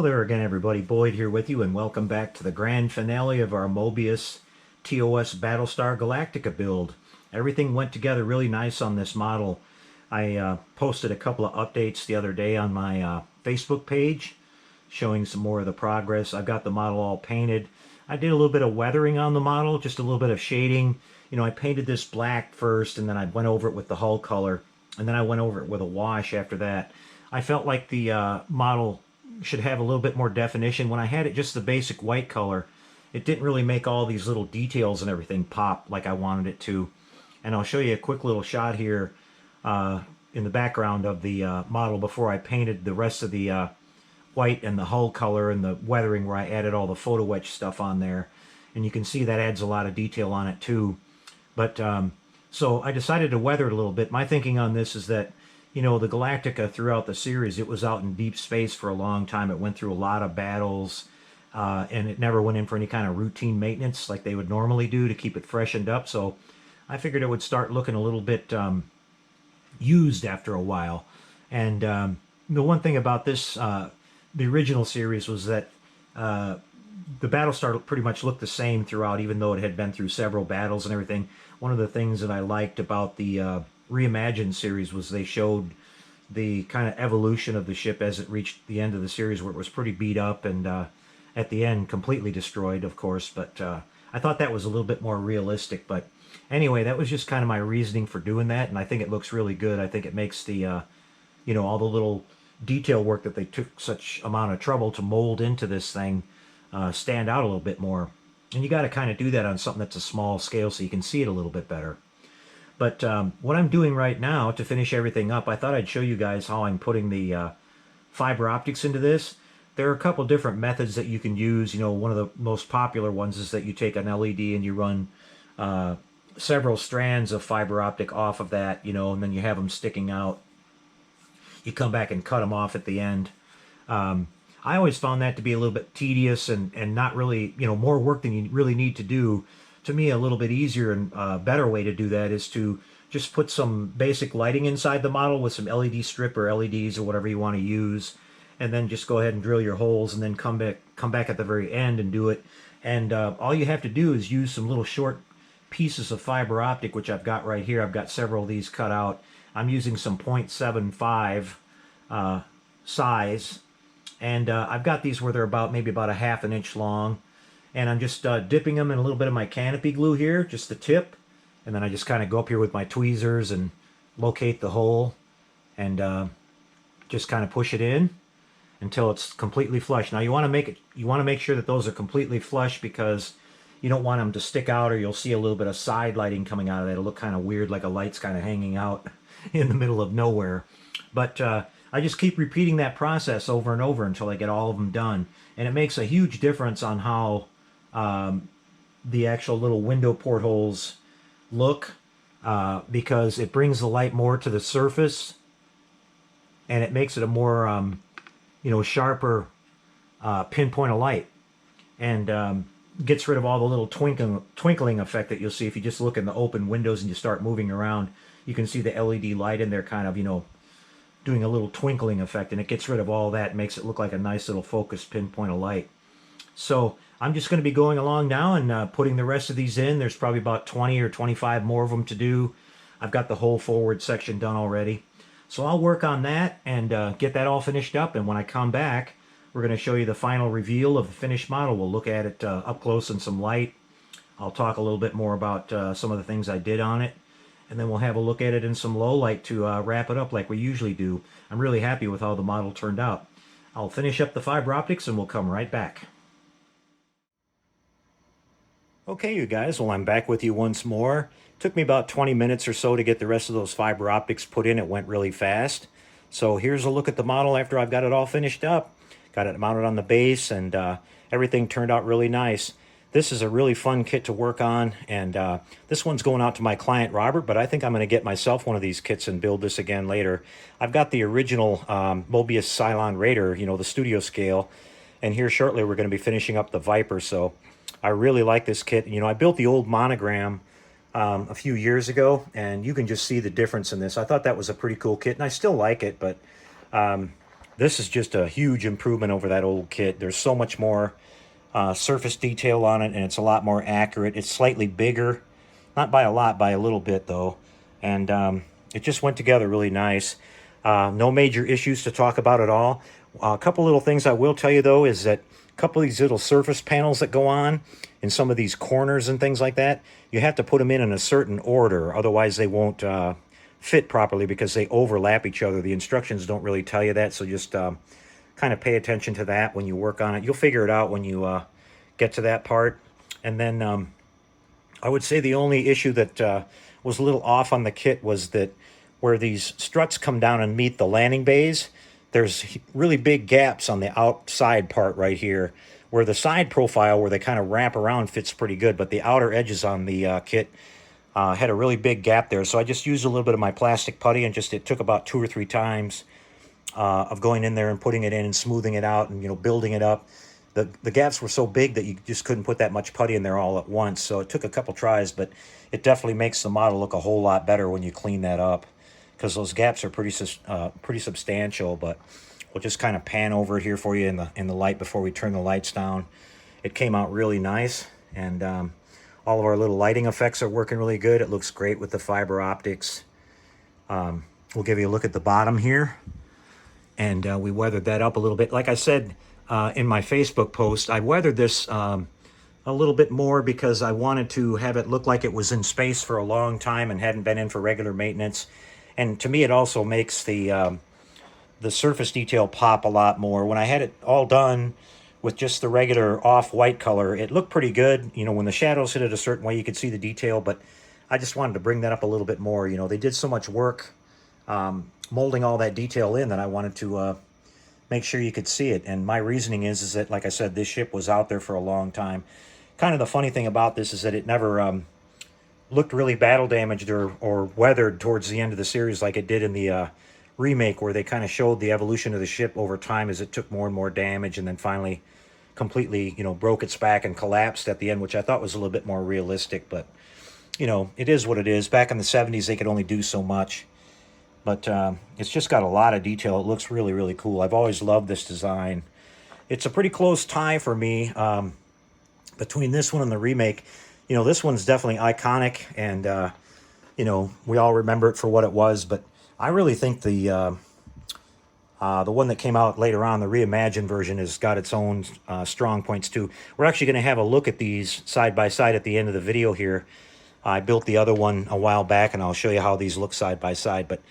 there again, everybody. Boyd here with you, and welcome back to the grand finale of our Moebius TOS Battlestar Galactica build. Everything went together really nice on this model. I posted a couple of updates the other day on my Facebook page showing some more of the progress. I've got the model all painted. I did a little bit of weathering on the model, just a little bit of shading. You know, I painted this black first, and then I went over it with the hull color, and then I went over it with a wash after that. I felt like the model should have a little bit more definition. When I had it just the basic white color, it didn't really make all these little details and everything pop like I wanted it to. And I'll show you a quick little shot here in the background of the model before I painted the rest of the white and the hull color and the weathering, where I added all the photo etch stuff on there. And you can see that adds a lot of detail on it too. But so I decided to weather it a little bit. My thinking on this is that, you know, the Galactica throughout the series, it was out in deep space for a long time. It went through a lot of battles, and it never went in for any kind of routine maintenance like they would normally do to keep it freshened up. So I figured it would start looking a little bit used after a while. And the one thing about this, the original series, was that the Battlestar pretty much looked the same throughout, even though it had been through several battles and everything. One of the things that I liked about the Reimagined series was they showed the kind of evolution of the ship as it reached the end of the series, where it was pretty beat up and at the end completely destroyed, of course. But I thought that was a little bit more realistic. But anyway, that was just kind of my reasoning for doing that, and I think it looks really good. I think it makes the you know, all the little detail work that they took such amount of trouble to mold into this thing stand out a little bit more. And you got to kind of do that on something that's a small scale so you can see it a little bit better. But what I'm doing right now to finish everything up, I thought I'd show you guys how I'm putting the fiber optics into this. There are a couple different methods that you can use. You know, one of the most popular ones is that you take an LED and you run several strands of fiber optic off of that, you know, and then you have them sticking out. You come back and cut them off at the end. I always found that to be a little bit tedious and not really, you know, more work than you really need to do. To me, a little bit easier and better way to do that is to just put some basic lighting inside the model with some LED strip or LEDs or whatever you want to use, and then just go ahead and drill your holes, and then come back at the very end and do it. And all you have to do is use some little short pieces of fiber optic, which I've got right here. I've got several of these cut out. I'm using some 0.75 size, and I've got these where they're maybe about a ½ inch long. And I'm just dipping them in a little bit of my canopy glue here, just the tip. And then I just kind of go up here with my tweezers and locate the hole and just kind of push it in until it's completely flush. Now you want to make sure that those are completely flush, because you don't want them to stick out, or you'll see a little bit of side lighting coming out of that. It'll look kind of weird, like a light's kind of hanging out in the middle of nowhere. But I just keep repeating that process over and over until I get all of them done. And it makes a huge difference on how the actual little window portholes look, because it brings the light more to the surface, and it makes it a more you know, sharper pinpoint of light, and gets rid of all the little twinkling effect that you'll see if you just look in the open windows and you start moving around. You can see the LED light in there kind of, you know, doing a little twinkling effect, and it gets rid of all that and makes it look like a nice little focused pinpoint of light. So I'm just going to be going along now and putting the rest of these in. There's probably about 20 or 25 more of them to do. I've got the whole forward section done already. So I'll work on that and get that all finished up. And when I come back, we're going to show you the final reveal of the finished model. We'll look at it up close in some light. I'll talk a little bit more about some of the things I did on it. And then we'll have a look at it in some low light to wrap it up like we usually do. I'm really happy with how the model turned out. I'll finish up the fiber optics and we'll come right back. Okay, you guys, well, I'm back with you once more. Took me about 20 minutes or so to get the rest of those fiber optics put in. It went really fast. So here's a look at the model after I've got it all finished up. Got it mounted on the base, and everything turned out really nice. This is a really fun kit to work on, and this one's going out to my client, Robert, but I think I'm going to get myself one of these kits and build this again later. I've got the original Moebius Cylon Raider, you know, the studio scale, and here shortly we're going to be finishing up the Viper, so I really like this kit. You know, I built the old monogram a few years ago, and you can just see the difference in this. I thought that was a pretty cool kit, and I still like it, but This is just a huge improvement over that old kit. There's so much more surface detail on it, and it's a lot more accurate. It's slightly bigger, not by a lot, by a little bit though, and it just went together really nice. No major issues to talk about at all. A couple little things I will tell you though is that a couple of these little surface panels that go on in some of these corners and things like that, you have to put them in a certain order, otherwise they won't fit properly because they overlap each other. The instructions don't really tell you that, so just kind of pay attention to that when you work on it. You'll figure it out when you get to that part. And then I would say the only issue that was a little off on the kit was that where these struts come down and meet the landing bays, there's really big gaps on the outside part right here, where the side profile where they kind of wrap around fits pretty good, but the outer edges on the kit had a really big gap there. So I just used a little bit of my plastic putty, and it took about 2 or 3 times of going in there and putting it in and smoothing it out and, you know, building it up. The gaps were so big that you just couldn't put that much putty in there all at once. So it took a couple tries, but it definitely makes the model look a whole lot better when you clean that up, because those gaps are pretty substantial. But we'll just kind of pan over it here for you in the light before we turn the lights down. It came out really nice, and all of our little lighting effects are working really good. It looks great with the fiber optics. We'll give you a look at the bottom here, and we weathered that up a little bit. Like I said in my Facebook post, I weathered this a little bit more because I wanted to have it look like it was in space for a long time and hadn't been in for regular maintenance. And to me, it also makes the surface detail pop a lot more. When I had it all done with just the regular off-white color, it looked pretty good. You know, when the shadows hit it a certain way, you could see the detail, but I just wanted to bring that up a little bit more. You know, they did so much work molding all that detail in that I wanted to make sure you could see it. And my reasoning is that, like I said, this ship was out there for a long time. Kind of the funny thing about this is that it never looked really battle damaged or weathered towards the end of the series like it did in the remake, where they kind of showed the evolution of the ship over time as it took more and more damage, and then finally completely, you know, broke its back and collapsed at the end, which I thought was a little bit more realistic. But, you know, it is what it is. Back in the 70s, they could only do so much. But it's just got a lot of detail. It looks really, really cool. I've always loved this design. It's a pretty close tie for me between this one and the remake. You know, this one's definitely iconic, and, you know, we all remember it for what it was. But I really think the one that came out later on, the reimagined version, has got its own strong points too. We're actually going to have a look at these side by side at the end of the video here. I built the other one a while back, and I'll show you how these look side by side. But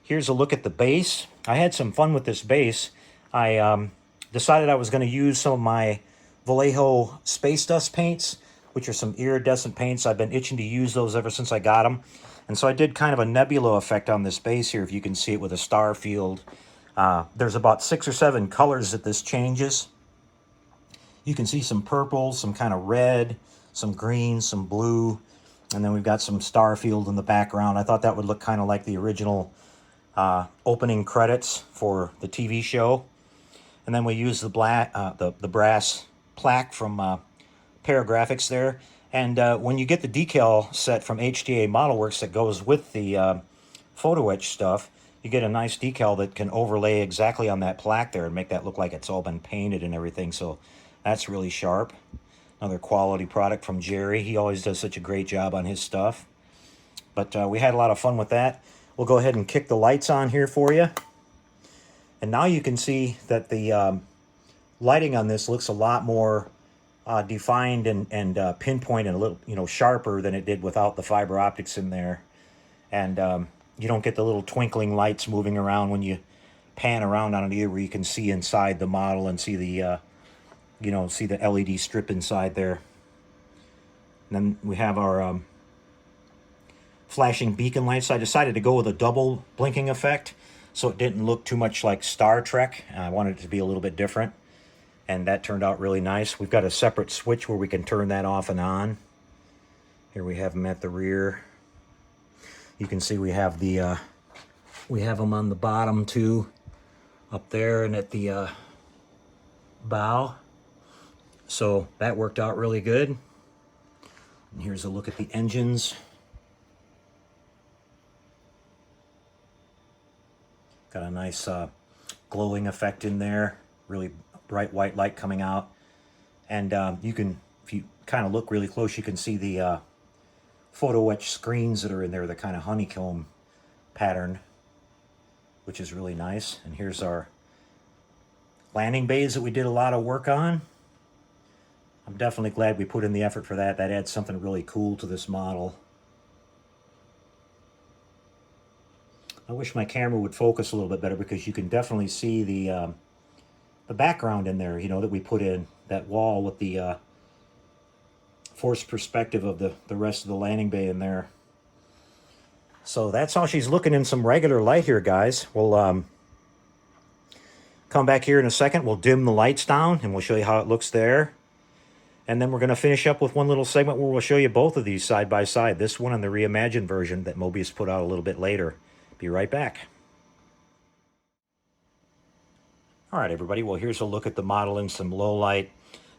here's a look at the base. I had some fun with this base. I decided I was going to use some of my Vallejo Space Dust paints, which are some iridescent paints. I've been itching to use those ever since I got them. And so I did kind of a nebula effect on this base here, if you can see it, with a star field. There's about 6 or 7 colors that this changes. You can see some purple, some kind of red, some green, some blue, and then we've got some star field in the background. I thought that would look kind of like the original opening credits for the TV show. And then we use the brass plaque from Paragraphics there. And when you get the decal set from HDA ModelWorks that goes with the photo etch stuff, you get a nice decal that can overlay exactly on that plaque there and make that look like it's all been painted and everything. So that's really sharp. Another quality product from Jerry. He always does such a great job on his stuff. But we had a lot of fun with that. We'll go ahead and kick the lights on here for you. And now you can see that the lighting on this looks a lot more defined and pinpoint and a little, you know, sharper than it did without the fiber optics in there. And you don't get the little twinkling lights moving around when you pan around on it either, where you can see inside the model and see the you know, see the LED strip inside there. And then we have our flashing beacon lights. I decided to go with a double blinking effect, so it didn't look too much like Star Trek. I wanted it to be a little bit different, and that turned out really nice. We've got a separate switch where we can turn that off and on. Here we have them at the rear. You can see we have the we have them on the bottom too, up there and at the bow. So that worked out really good. And here's a look at the engines. Got a nice glowing effect in there, really bright white light coming out. And you can, if you kind of look really close, you can see the photo etch screens that are in there, the kind of honeycomb pattern, which is really nice. And here's our landing bays that we did a lot of work on. I'm definitely glad we put in the effort for that. That adds something really cool to this model. I wish my camera would focus a little bit better, because you can definitely see the background in there, you know, that we put in, that wall with the forced perspective of the rest of the landing bay in there. So that's how she's looking in some regular light here, guys. We'll come back here in a second. We'll dim the lights down, and we'll show you how it looks there. And then we're going to finish up with one little segment where we'll show you both of these side by side. This one and the reimagined version that Moebius put out a little bit later. Be right back. All right, everybody. Well, here's a look at the model in some low light.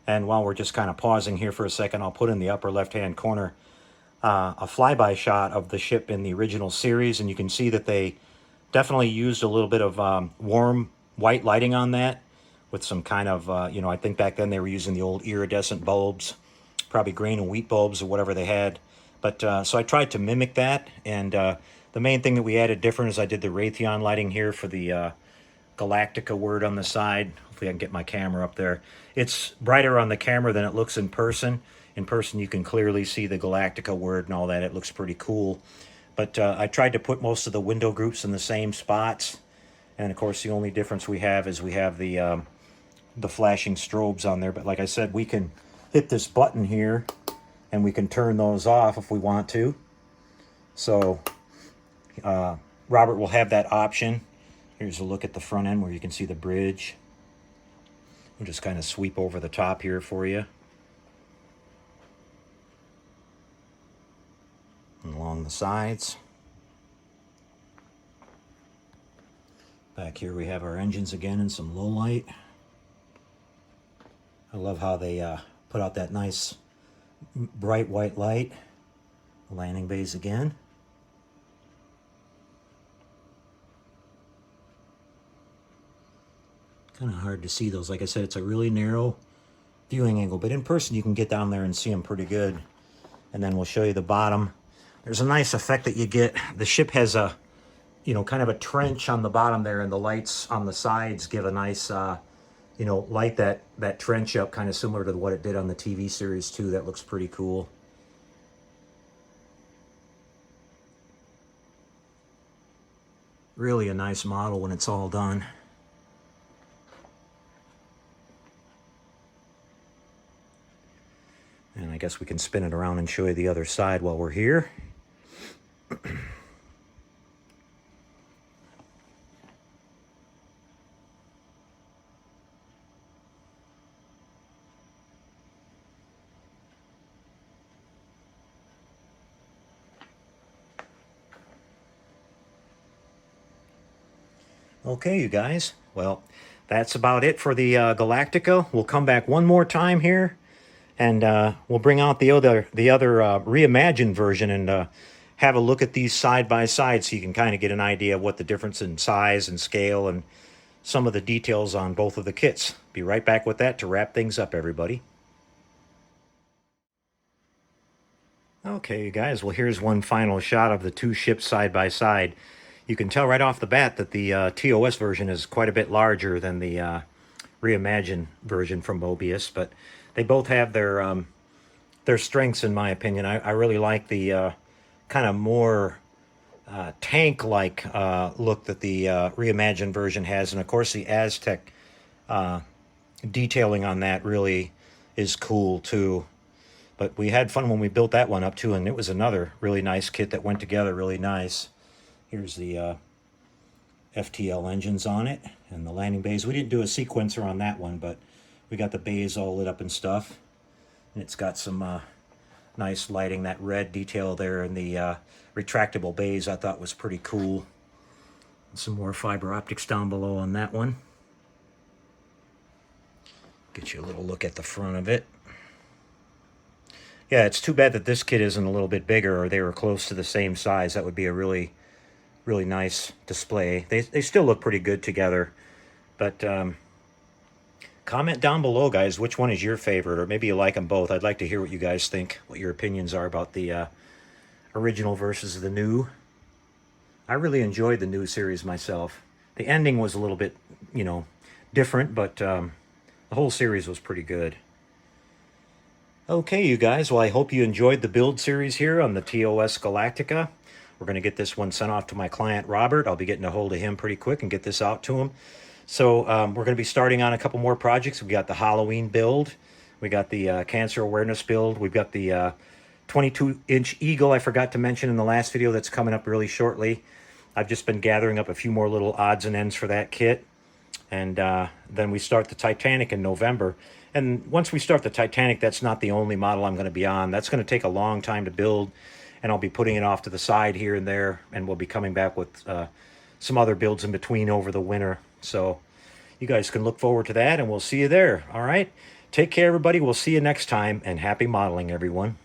And while we're just kind of pausing here for a second, I'll put in the upper left-hand corner a flyby shot of the ship in the original series. And you can see that they definitely used a little bit of warm white lighting on that, with some kind of, you know, I think back then they were using the old iridescent bulbs, probably grain and wheat bulbs or whatever they had. But so I tried to mimic that. And the main thing that we added different is I did the Raytheon lighting here for the Galactica word on the side. Hopefully I can get my camera up there. It's brighter on the camera than it looks in person. In person you can clearly see the Galactica word and all that. It looks pretty cool. But I tried to put most of the window groups in the same spots. And of course the only difference we have is we have the flashing strobes on there. But like I said, we can hit this button here and we can turn those off if we want to. So Robert will have that option. Here's a look at the front end where you can see the bridge. We'll just kind of sweep over the top here for you. And along the sides. Back here we have our engines again in some low light. I love how they put out that nice bright white light. The landing bays again. Kind of hard to see those. Like I said, it's a really narrow viewing angle, but in person you can get down there and see them pretty good. And then we'll show you the bottom. There's a nice effect that you get. The ship has a, you know, kind of a trench on the bottom there, and the lights on the sides give a nice, you know, light that trench up, kind of similar to what it did on the TV series too. That looks pretty cool. Really a nice model when it's all done. And I guess we can spin it around and show you the other side while we're here. Okay, you guys. Well, that's about it for the Galactica. We'll come back one more time here. And we'll bring out the other reimagined version and have a look at these side by side, so you can kind of get an idea of what the difference in size and scale and some of the details on both of the kits. Be right back with that to wrap things up, everybody. Okay, you guys. Well, here's one final shot of the two ships side by side. You can tell right off the bat that the TOS version is quite a bit larger than the reimagined version from Moebius, but they both have their strengths, in my opinion. I really like the kind of more tank-like look that the reimagined version has. And, of course, the Aztec detailing on that really is cool, too. But we had fun when we built that one up, too, and it was another really nice kit that went together really nice. Here's the FTL engines on it and the landing bays. We didn't do a sequencer on that one, but we got the bays all lit up and stuff. And it's got some nice lighting. That red detail there in the retractable bays I thought was pretty cool. And some more fiber optics down below on that one. Get you a little look at the front of it. Yeah, it's too bad that this kit isn't a little bit bigger, or they were close to the same size. That would be a really nice display. They still look pretty good together. But comment down below, guys, which one is your favorite, or maybe you like them both. I'd like to hear what you guys think, what your opinions are about the original versus the new. I really enjoyed the new series myself. The ending was a little bit, you know, different, but the whole series was pretty good. Okay, you guys, well, I hope you enjoyed the build series here on the TOS Galactica. We're going to get this one sent off to my client, Robert. I'll be getting a hold of him pretty quick and get this out to him. So we're going to be starting on a couple more projects. We got the Halloween build. We got the cancer awareness build. We've got the 22-inch Eagle I forgot to mention in the last video that's coming up really shortly. I've just been gathering up a few more little odds and ends for that kit. And then we start the Titanic in November. And once we start the Titanic, that's not the only model I'm going to be on. That's going to take a long time to build, and I'll be putting it off to the side here and there, and we'll be coming back with some other builds in between over the winter. So you guys can look forward to that, and we'll see you there. All right? Take care, everybody. We'll see you next time, and happy modeling, everyone.